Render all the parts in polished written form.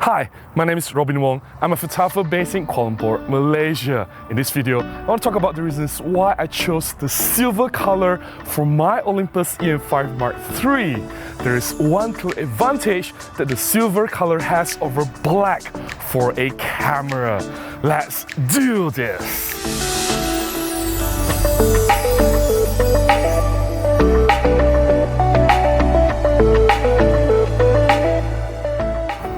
Hi, my name is Robin Wong. I'm a photographer based in Kuala Lumpur, Malaysia. In this video, I want to talk about the reasons why I chose the silver color for my Olympus EM5 Mark III. There is one clear advantage that the silver color has over black for a camera. Let's do this!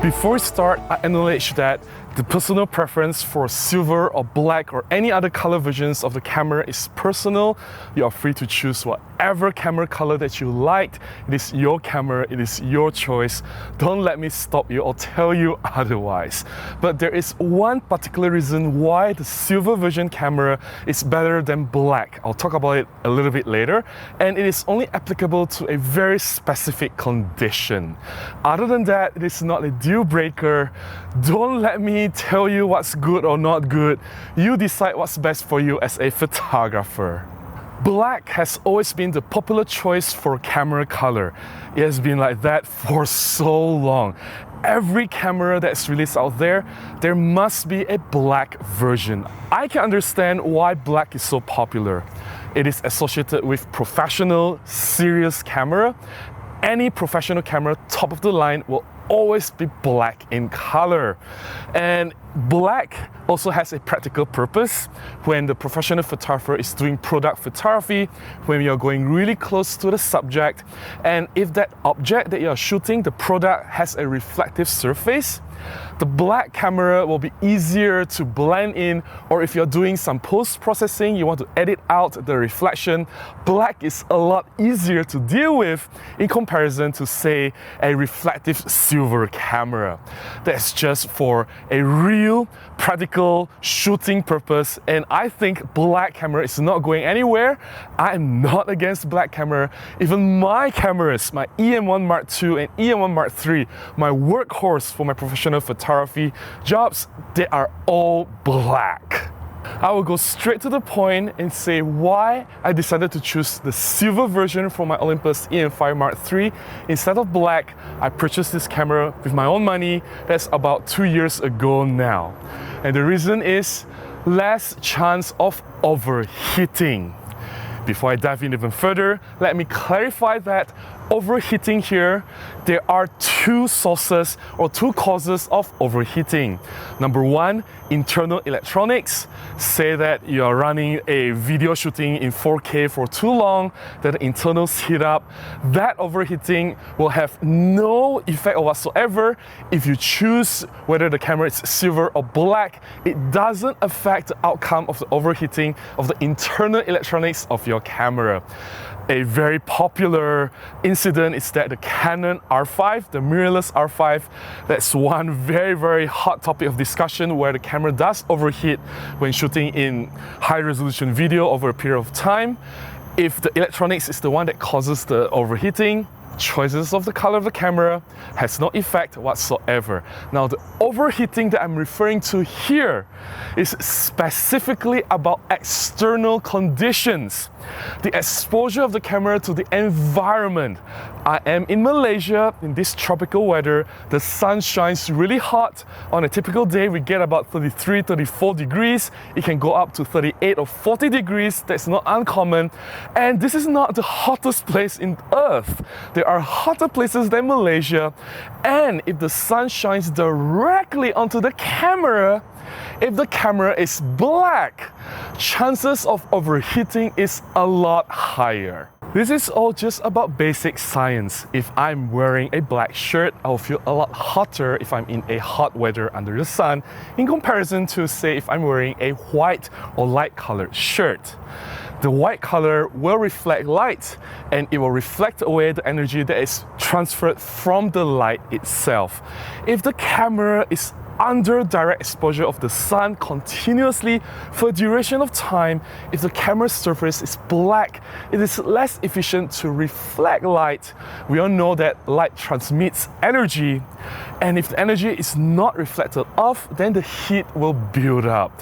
Before we start, I acknowledge that the personal preference for silver or black or any other color versions of the camera is personal. You are free to choose whatever camera color that you like. It is your camera, it is your choice. Don't let me stop you or tell you otherwise. But there is one particular reason why the silver version camera is better than black. I'll talk about it a little bit later. And it is only applicable to a very specific condition. Other than that, it is not a deal breaker. Don't let me tell you what's good or not good. You decide what's best for you as a photographer. Black has always been the popular choice for camera color. It has been like that for so long. Every camera that's released out there must be a black version. I can understand why black is so popular. It is associated with professional, serious camera. Any professional camera, top of the line, will always be black in color. And black also has a practical purpose when the professional photographer is doing product photography, when you're going really close to the subject, and if that object that you're shooting, the product, has a reflective surface, the black camera will be easier to blend in, or if you're doing some post-processing, you want to edit out the reflection, black is a lot easier to deal with in comparison to, say, a reflective silver camera. That's just for a real practical shooting purpose, and I think black camera is not going anywhere. I'm not against black camera. Even my cameras, my EM1 Mark II and EM1 Mark III, my workhorse for my professional photography jobs, they are all black. I will go straight to the point and say why I decided to choose the silver version for my Olympus EM5 Mark III instead of black. I purchased this camera with my own money. That's about 2 years ago now. And the reason is less chance of overheating. Before I dive in even further, let me clarify that overheating here, there are two sources or two causes of overheating. Number one, internal electronics. Say that you're running a video shooting in 4K for too long, that the internals heat up. That overheating will have no effect whatsoever if you choose whether the camera is silver or black. It doesn't affect the outcome of the overheating of the internal electronics of your camera. A very popular incident is that the Canon R5, the mirrorless R5, that's one very hot topic of discussion where the camera does overheat when shooting in high resolution video over a period of time. If the electronics is the one that causes the overheating, choices of the color of the camera has no effect whatsoever. Now, the overheating that I'm referring to here is specifically about external conditions. The exposure of the camera to the environment. I am in Malaysia in this tropical weather. The sun shines really hot. On a typical day, we get about 33, 34 degrees. It can go up to 38 or 40 degrees. That's not uncommon. And this is not the hottest place in Earth. There are hotter places than Malaysia. And if the sun shines directly onto the camera, if the camera is black, chances of overheating is a lot higher. This is all just about basic science. If I'm wearing a black shirt, I'll feel a lot hotter if I'm in a hot weather under the sun in comparison to, say, if I'm wearing a white or light colored shirt. The white color will reflect light, and it will reflect away the energy that is transferred from the light itself. If the camera is under direct exposure of the sun continuously for a duration of time, if the camera surface is black, it is less efficient to reflect light. We all know that light transmits energy. And if the energy is not reflected off, then the heat will build up.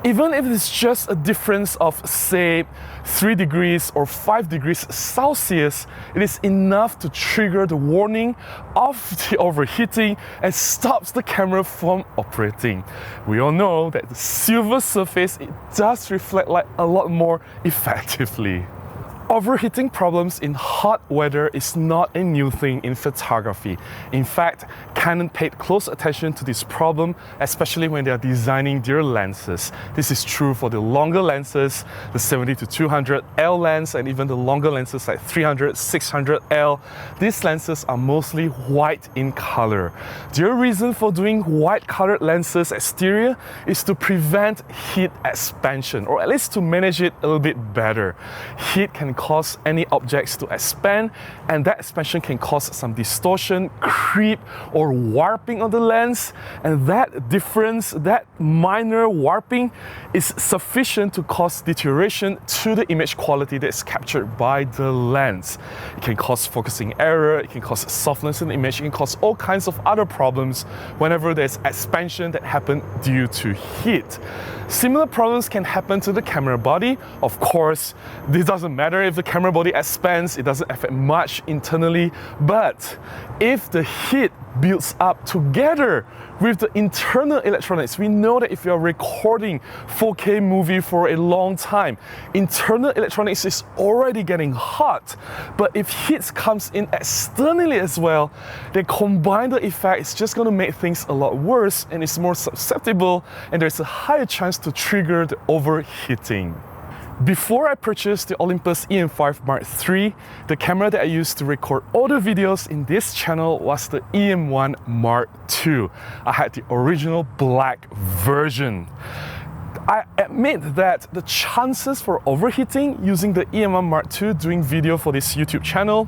Even if it's just a difference of, say, 3 degrees or 5 degrees Celsius, it is enough to trigger the warning of the overheating and stops the camera from operating. We all know that the silver surface, it does reflect light a lot more effectively. Overheating problems in hot weather is not a new thing in photography. In fact, Canon paid close attention to this problem, especially when they are designing their lenses. This is true for the longer lenses, the 70-200L lens, and even the longer lenses like 300, 600L. These lenses are mostly white in color. Their reason for doing white-colored lenses exterior is to prevent heat expansion, or at least to manage it a little bit better. Heat can cause any objects to expand, and that expansion can cause some distortion, creep, or warping of the lens, and that difference, that minor warping, is sufficient to cause deterioration to the image quality that's captured by the lens. It can cause focusing error, it can cause softness in the image, it can cause all kinds of other problems whenever there's expansion that happens due to heat. Similar problems can happen to the camera body. Of course, this doesn't matter if the camera body expands, it doesn't affect much internally, but if the heat builds up together with the internal electronics, we know that if you're recording 4K movie for a long time, internal electronics is already getting hot, but if heat comes in externally as well, then combined the effect is just going to make things a lot worse, and it's more susceptible, and there's a higher chance to trigger the overheating. Before I purchased the Olympus EM5 Mark III, the camera that I used to record all the videos in this channel was the EM1 Mark II. I had the original black version. I admit that the chances for overheating using the EM1 Mark II doing video for this YouTube channel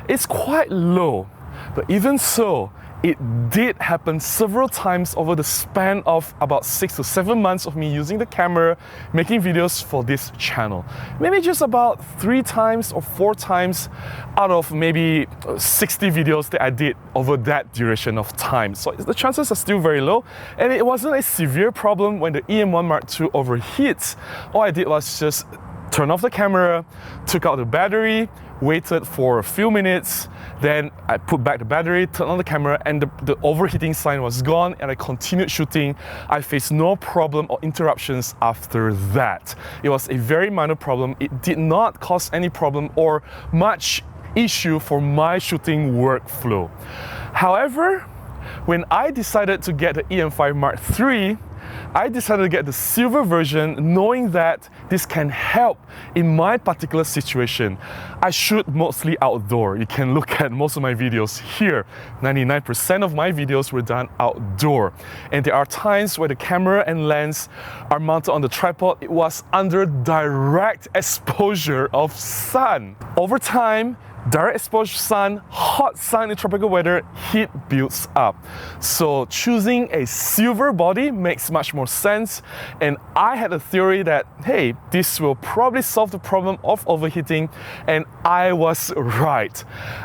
is quite low. But even so, it did happen several times over the span of about 6 to 7 months of me using the camera, making videos for this channel. Maybe just about 3 times or 4 times out of maybe 60 videos that I did over that duration of time. So the chances are still very low, and it wasn't a severe problem when the EM1 Mark II overheats. All I did was just turn off the camera, took out the battery, waited for a few minutes, then I put back the battery, turned on the camera, and the overheating sign was gone, and I continued shooting. I faced no problem or interruptions after that. It was a very minor problem. It did not cause any problem or much issue for my shooting workflow. However, when I decided to get the EM5 Mark III, I decided to get the silver version, knowing that this can help in my particular situation. I shoot mostly outdoor. You can look at most of my videos here. 99% of my videos were done outdoor. And there are times where the camera and lens are mounted on the tripod. It was under direct exposure of sun. Over time, direct exposure sun, hot sun in tropical weather, heat builds up. So choosing a silver body makes much more sense, and I had a theory that, hey, this will probably solve the problem of overheating, and I was right.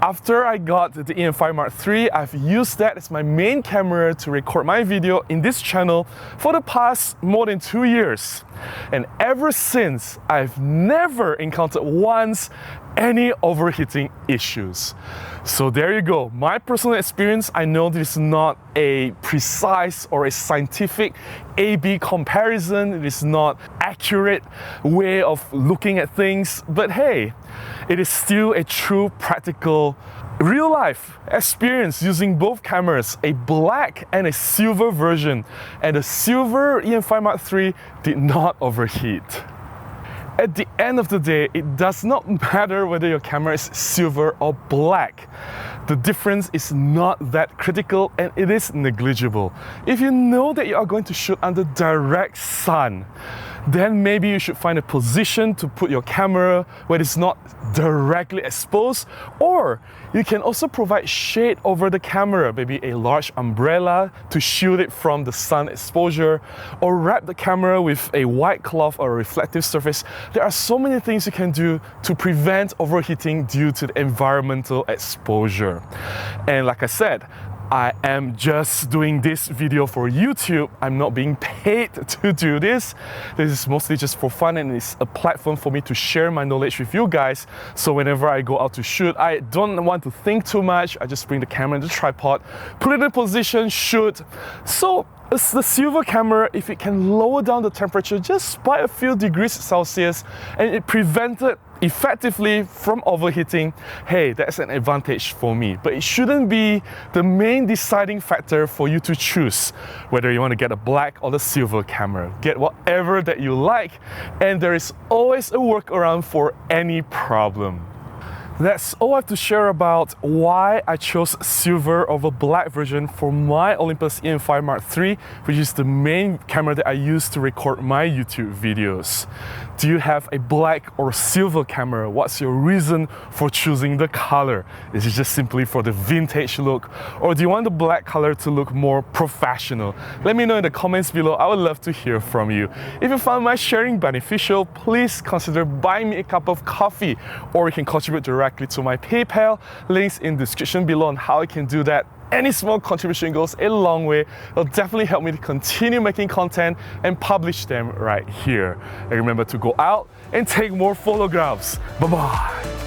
After I got the EM5 Mark III, I've used that as my main camera to record my video in this channel for the past more than 2 years. And ever since, I've never encountered once any overheating issues. So there you go. My personal experience, I know this is not a precise or a scientific A-B comparison. It is not accurate way of looking at things, but hey, it is still a true practical real life experience using both cameras, a black and a silver version, and the silver EM5 Mark III did not overheat. At the end of the day, it does not matter whether your camera is silver or black. The difference is not that critical, and it is negligible. If you know that you are going to shoot under direct sun, then maybe you should find a position to put your camera where it's not directly exposed, or you can also provide shade over the camera, maybe a large umbrella to shield it from the sun exposure, or wrap the camera with a white cloth or a reflective surface. There are so many things you can do to prevent overheating due to the environmental exposure. And like I said, I am just doing this video for YouTube. I'm not being paid to do this. This is mostly just for fun, and it's a platform for me to share my knowledge with you guys. So whenever I go out to shoot, I don't want to think too much. I just bring the camera in the tripod, put it in position, shoot. So it's the silver camera, if it can lower down the temperature just by a few degrees Celsius and it prevented effectively from overheating, hey, that's an advantage for me. But it shouldn't be the main deciding factor for you to choose whether you want to get a black or the silver camera. Get whatever that you like, and there is always a workaround for any problem. That's all I have to share about why I chose silver over black version for my Olympus EM5 Mark III, which is the main camera that I use to record my YouTube videos. Do you have a black or silver camera? What's your reason for choosing the color? Is it just simply for the vintage look? Or do you want the black color to look more professional? Let me know in the comments below. I would love to hear from you. If you found my sharing beneficial, please consider buying me a cup of coffee, or you can contribute directly to my PayPal. Links in the description below on how I can do that. Any small contribution goes a long way. It'll definitely help me to continue making content and publish them right here. And remember to go out and take more photographs. Bye-bye.